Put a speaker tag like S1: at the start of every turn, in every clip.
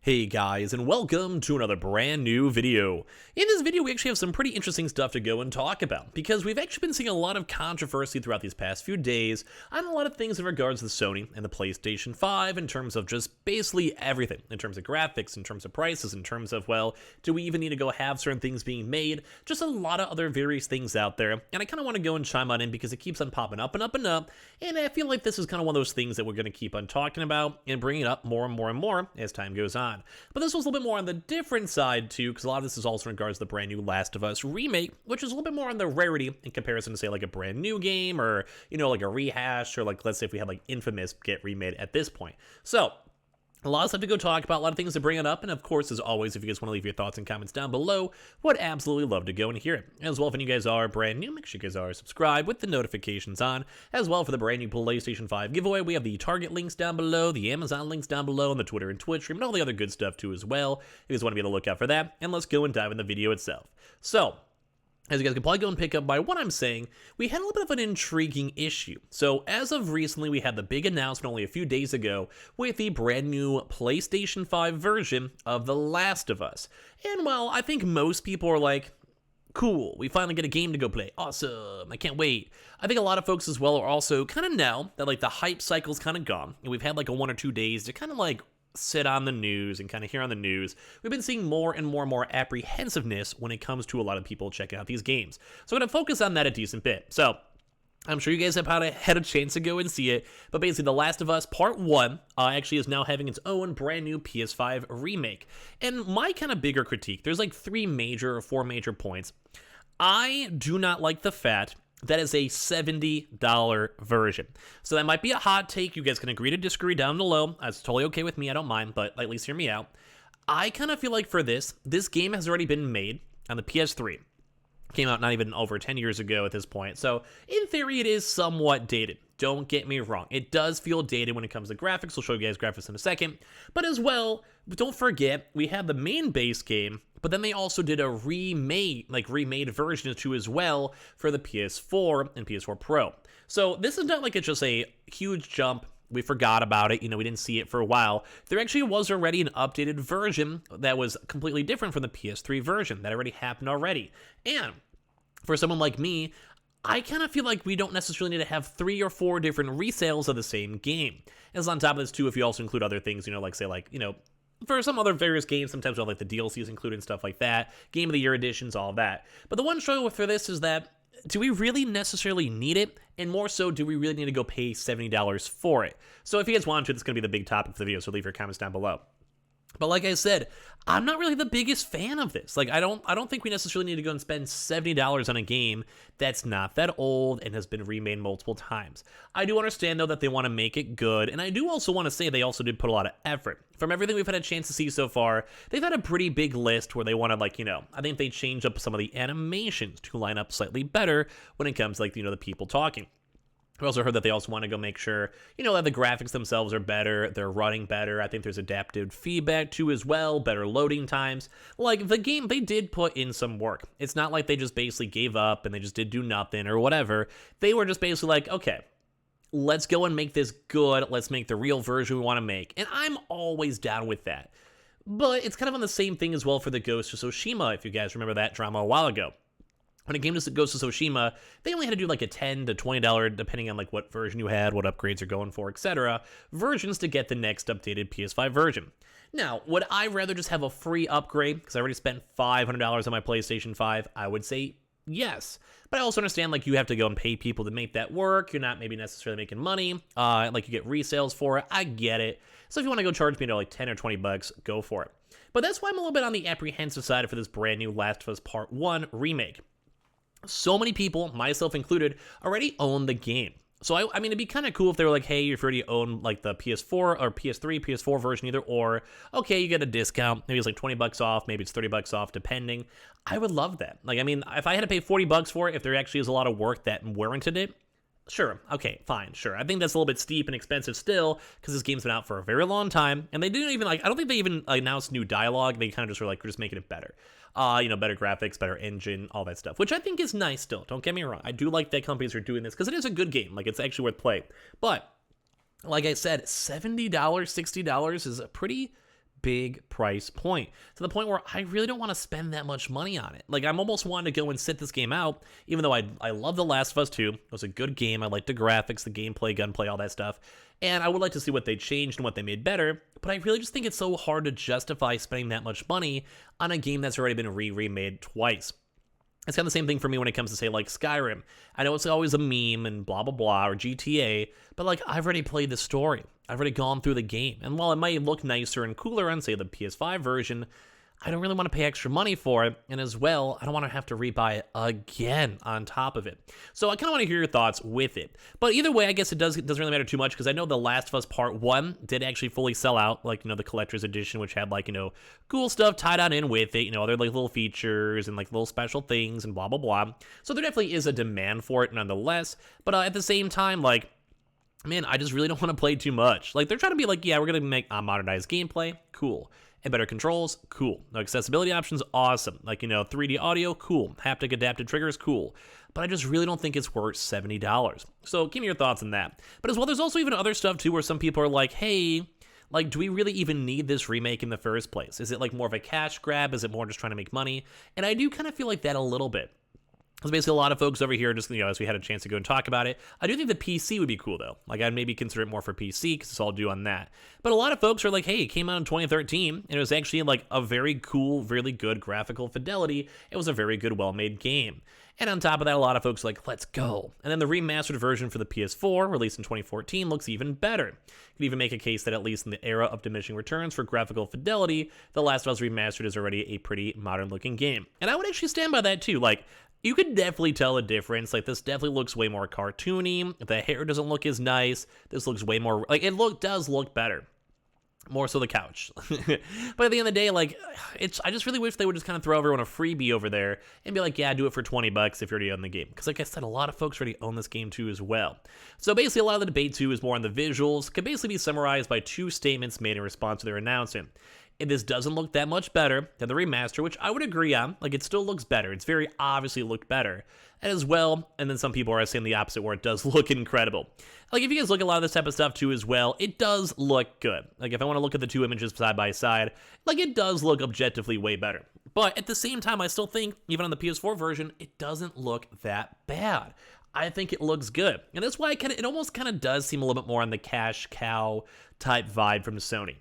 S1: Hey guys, and welcome to another brand new video. In this video, we actually have some pretty interesting stuff to go and talk about, because we've actually been seeing a lot of controversy throughout these past few days on a lot of things in regards to the Sony and the PlayStation 5 in terms of just basically everything, in terms of graphics, in terms of prices, in terms of, well, do we even need to go have certain things being made? Just a lot of other various things out there, and I kind of want to go and chime on in because it keeps on popping up and up and up, and I feel like this is kind of one of those things that we're going to keep on talking about and bringing it up more and more and more as time goes on. But this was a little bit more on the different side too, because a lot of this is also in regards to the brand new Last of Us remake, which is a little bit more on the rarity in comparison to say like a brand new game or, you know, like a rehash, or like let's say if we had like Infamous get remade at this point. So a lot of stuff to go talk about, a lot of things to bring it up, and of course, as always, if you guys want to leave your thoughts and comments down below, would absolutely love to go and hear it. As well, if any of you guys are brand new, make sure you guys are subscribed with the notifications on. As well, for the brand new PlayStation 5 giveaway, we have the Target links down below, the Amazon links down below, and the Twitter and Twitch stream, and all the other good stuff too as well. If you guys want to be on the lookout for that, and let's go and dive in the video itself. So, as you guys can probably go and pick up by what I'm saying, we had a little bit of an intriguing issue. So as of recently, we had the big announcement only a few days ago with the brand new PlayStation 5 version of The Last of Us. And while I think most people are like, cool, we finally get a game to go play, awesome, I can't wait, I think a lot of folks as well are also kind of now that like the hype cycle's kind of gone, and we've had like a 1 or 2 days to kind of like sit on the news and kind of hear on the news, we've been seeing more and more apprehensiveness when it comes to a lot of people checking out these games. So I'm going to focus on that a decent bit. So I'm sure you guys have had a chance to go and see it, but basically The Last of Us Part 1 actually is now having its own brand new PS5 remake. And my kind of bigger critique, there's like 4 major points. I do not like the fact that is a $70 version. So that might be a hot take. You guys can agree to disagree down below. That's totally okay with me. I don't mind, but at least hear me out. I kind of feel like for this game has already been made on the PS3. Came out not even over 10 years ago at this point. So in theory, it is somewhat dated. Don't get me wrong. It does feel dated when it comes to graphics. I'll show you guys graphics in a second. But as well, don't forget, we have the main base game, but then they also did a remade version too as well for the PS4 and PS4 Pro. So this is not like it's just a huge jump. We forgot about it, we didn't see it for a while. There actually was already an updated version that was completely different from the PS3 version. That already happened already. And for someone like me, I kind of feel like we don't necessarily need to have 3 or 4 different resales of the same game. As on top of this too, if you also include other things, for some other various games, sometimes we'll have like the DLCs included and stuff like that, Game of the Year editions, all of that. But the one struggle for this is that, do we really necessarily need it? And more so, do we really need to go pay $70 for it? So if you guys want to, that's going to be the big topic for the video, so leave your comments down below. But like I said, I'm not really the biggest fan of this. Like, I don't think we necessarily need to go and spend $70 on a game that's not that old and has been remade multiple times. I do understand, though, that they want to make it good, and I do also want to say they also did put a lot of effort. From everything we've had a chance to see so far, they've had a pretty big list where they want to, I think they changed up some of the animations to line up slightly better when it comes to, the people talking. We also heard that they also want to go make sure, that the graphics themselves are better, they're running better. I think there's adaptive feedback too as well, better loading times. Like, the game, they did put in some work. It's not like they just basically gave up and they just did do nothing or whatever. They were just basically like, okay, let's go and make this good. Let's make the real version we want to make. And I'm always down with that. But it's kind of on the same thing as well for the Ghost of Tsushima, if you guys remember that drama a while ago. When it came to Ghost of Tsushima, they only had to do like a $10 to $20, depending on like what version you had, what upgrades you're going for, etc., versions to get the next updated PS5 version. Now, would I rather just have a free upgrade, because I already spent $500 on my PlayStation 5? I would say yes. But I also understand, like, you have to go and pay people to make that work. You're not maybe necessarily making money. Like, you get resales for it. I get it. So if you want to go charge me like 10 or 20 bucks, go for it. But that's why I'm a little bit on the apprehensive side for this brand new Last of Us Part 1 remake. So many people, myself included, already own the game. So, I mean, it'd be kind of cool if they were like, hey, if you already own, like, the PS4 or PS3, PS4 version either, or, okay, you get a discount. Maybe it's like 20 bucks off, maybe it's 30 bucks off, depending. I would love that. Like, I mean, if I had to pay 40 bucks for it, if there actually is a lot of work that warranted it, sure, okay, fine, sure. I think that's a little bit steep and expensive still, because this game's been out for a very long time, and they didn't even, I don't think they even announced new dialogue. They kind of just were like, we're just making it better. Better graphics, better engine, all that stuff, which I think is nice still. Don't get me wrong. I do like that companies are doing this, because it is a good game. Like, it's actually worth playing. But, like I said, $70, $60 is a pretty big price point, to the point where I really don't want to spend that much money on it. Like, I'm almost wanting to go and sit this game out, even though I love The Last of Us 2. It was a good game. I liked the graphics, the gameplay, gunplay, all that stuff. And I would like to see what they changed and what they made better, but I really just think it's so hard to justify spending that much money on a game that's already been remade twice. It's kind of the same thing for me when it comes to, say, like Skyrim. I know it's always a meme and blah, blah, blah, or GTA, but, like, I've already played the story. I've already gone through the game. And while it might look nicer and cooler on, say, the PS5 version, I don't really want to pay extra money for it, and as well, I don't want to have to rebuy it again on top of it. So I kind of want to hear your thoughts with it. But either way, I guess it doesn't really matter too much, because I know The Last of Us Part 1 did actually fully sell out, like, the collector's edition, which had, like, cool stuff tied on in with it, other, like, little features and, like, little special things and blah, blah, blah. So there definitely is a demand for it nonetheless, but at the same time, like, man, I just really don't want to play too much. Like, they're trying to be like, yeah, we're going to make modernized gameplay, cool. And better controls, cool. No accessibility options, awesome. Like, 3D audio, cool. Haptic adapted triggers, cool. But I just really don't think it's worth $70. So give me your thoughts on that. But as well, there's also even other stuff too where some people are like, hey, like, do we really even need this remake in the first place? Is it like more of a cash grab? Is it more just trying to make money? And I do kind of feel like that a little bit. There's basically a lot of folks over here just, as we had a chance to go and talk about it. I do think the PC would be cool, though. Like, I'd maybe consider it more for PC, because it's all due on that. But a lot of folks are like, hey, it came out in 2013, and it was actually, like, a very cool, really good graphical fidelity. It was a very good, well-made game. And on top of that, a lot of folks are like, let's go. And then the remastered version for the PS4, released in 2014, looks even better. You could even make a case that at least in the era of diminishing returns for graphical fidelity, The Last of Us Remastered is already a pretty modern-looking game. And I would actually stand by that, too. Like, you could definitely tell a difference. Like, this definitely looks way more cartoony. The hair doesn't look as nice. This looks way more, like, it does look better. More so the couch. But at the end of the day, like, I just really wish they would just kind of throw everyone a freebie over there and be like, yeah, do it for $20 if you already own the game. Because like I said, a lot of folks already own this game too as well. So basically, a lot of the debate too is more on the visuals. Could basically be summarized by two statements made in response to their announcement. This doesn't look that much better than the remaster, which I would agree on. Like, it still looks better. It's very obviously looked better. And as well, and then some people are saying the opposite, where it does look incredible. Like, if you guys look at a lot of this type of stuff too as well, it does look good. Like, if I want to look at the two images side by side, like, it does look objectively way better. But at the same time, I still think, even on the PS4 version, it doesn't look that bad. I think it looks good. And that's why it almost kind of does seem a little bit more on the cash cow type vibe from Sony.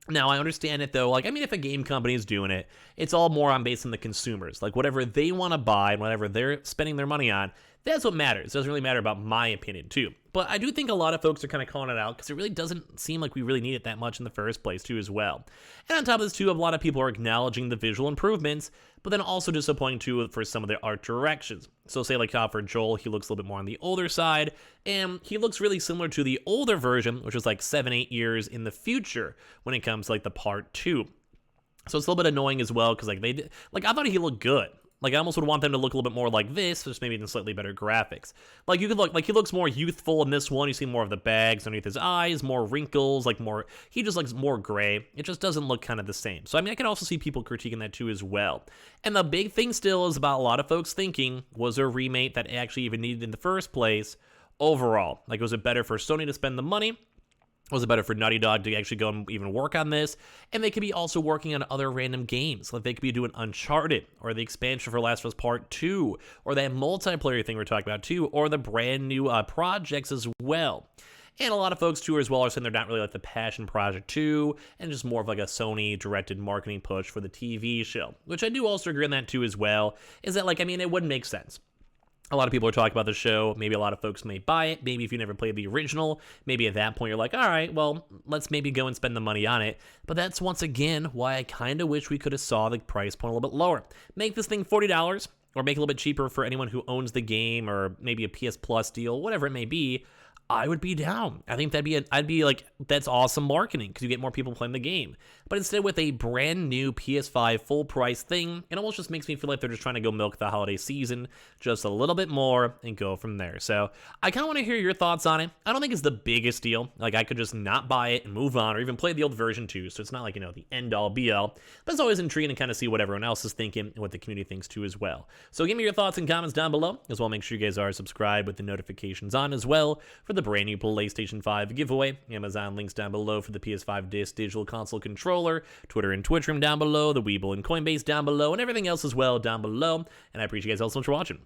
S1: Now, I understand it, though. Like, I mean, if a game company is doing it, it's all more based on the consumers. Like, whatever they want to buy and whatever they're spending their money on, that's what matters. It doesn't really matter about my opinion, too. But I do think a lot of folks are kind of calling it out because it really doesn't seem like we really need it that much in the first place, too, as well. And on top of this, too, a lot of people are acknowledging the visual improvements, but then also disappointing, too, for some of the art directions. So say, like, for Joel, he looks a little bit more on the older side, and he looks really similar to the older version, which was like 7-8 years in the future when it comes to, like, the part 2. So it's a little bit annoying as well, because, like, I thought he looked good. Like, I almost would want them to look a little bit more like this, just maybe in slightly better graphics. Like, you could look, like, he looks more youthful in this one. You see more of the bags underneath his eyes, more wrinkles, like he just looks more gray. It just doesn't look kind of the same. So, I mean, I can also see people critiquing that too as well. And the big thing still is about a lot of folks thinking, was there a remake that actually even needed in the first place overall? Like, was it better for Sony to spend the money? Was it better for Naughty Dog to actually go and even work on this? And they could be also working on other random games. Like, they could be doing Uncharted, or the expansion for Last of Us Part 2, or that multiplayer thing we're talking about too, or the brand new projects as well. And a lot of folks too as well are saying they're not really like the passion project 2, and just more of like a Sony directed marketing push for the TV show. Which I do also agree on that too as well, is that, like, I mean, it wouldn't make sense. A lot of people are talking about the show. Maybe a lot of folks may buy it. Maybe if you never played the original, maybe at that point you're like, all right, well, let's maybe go and spend the money on it. But that's once again why I kind of wish we could have saw the price point a little bit lower. Make this thing $40, or make it a little bit cheaper for anyone who owns the game, or maybe a PS Plus deal, whatever it may be. I would be down. I think I'd be like, that's awesome marketing because you get more people playing the game. But instead, with a brand new PS5 full price thing, it almost just makes me feel like they're just trying to go milk the holiday season just a little bit more and go from there. So I kind of want to hear your thoughts on it. I don't think it's the biggest deal. Like, I could just not buy it and move on, or even play the old version too. So it's not like, the end all be all. But it's always intriguing to kind of see what everyone else is thinking and what the community thinks too as well. So give me your thoughts and comments down below. As well, make sure you guys are subscribed with the notifications on as well for the brand new PlayStation 5 giveaway. Amazon links down below for the PS5 Digital Console controller. controller, Twitter and Twitch room down below, the Weeble and Coinbase down below, and everything else as well down below. And I appreciate you guys all so much for watching.